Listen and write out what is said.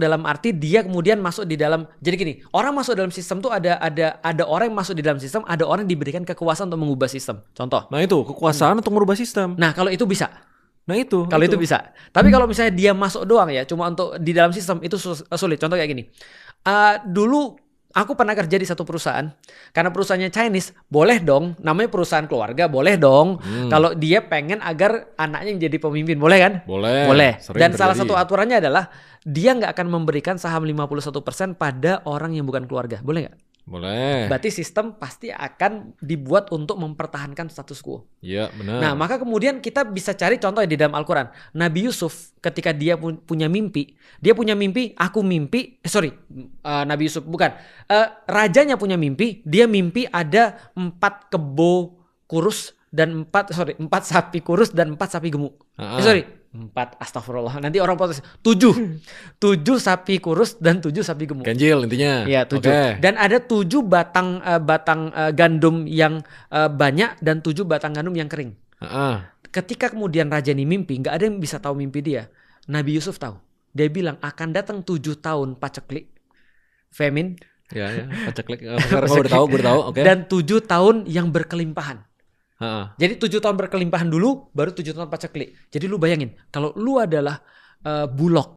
dalam arti dia kemudian masuk di dalam. Jadi gini, orang masuk dalam sistem tuh ada orang yang masuk di dalam sistem, ada orang yang diberikan kekuasaan untuk mengubah sistem. Contoh. Nah itu kekuasaan untuk merubah sistem. Nah kalau itu bisa. Nah itu. Kalau itu bisa. Tapi kalau misalnya dia masuk doang ya, cuma untuk di dalam sistem itu sulit. Contoh kayak gini. Dulu aku pernah kerja di satu perusahaan, karena perusahaannya Chinese, boleh dong, namanya perusahaan keluarga, boleh dong. Kalau dia pengen agar anaknya yang jadi pemimpin, boleh kan? Boleh. Dan salah satu aturannya adalah dia nggak akan memberikan saham 51% pada orang yang bukan keluarga, boleh nggak? Boleh. Berarti sistem pasti akan dibuat untuk mempertahankan status quo. Iya benar. Nah maka kemudian kita bisa cari contoh di dalam Al-Quran. Nabi Yusuf ketika dia punya mimpi, Nabi Yusuf bukan. Rajanya punya mimpi, dia mimpi ada 4 kebo kurus dan 4 sapi kurus dan 4 sapi gemuk. 4, astagfirullah. Nanti orang protes. 7 sapi kurus dan 7 sapi gemuk. Ganjil intinya. Iya 7. Okay. Dan ada 7 batang gandum yang banyak dan 7 batang gandum yang kering. Ketika kemudian raja ini mimpi, nggak ada yang bisa tahu mimpi dia. Nabi Yusuf tahu. Dia bilang akan datang 7 tahun paceklik, famine. Ya paceklik. Gue udah tahu. Okay. Dan 7 tahun yang berkelimpahan. Jadi 7 tahun berkelimpahan dulu, baru 7 tahun paceklik. Jadi lu bayangin, kalau lu adalah Bulog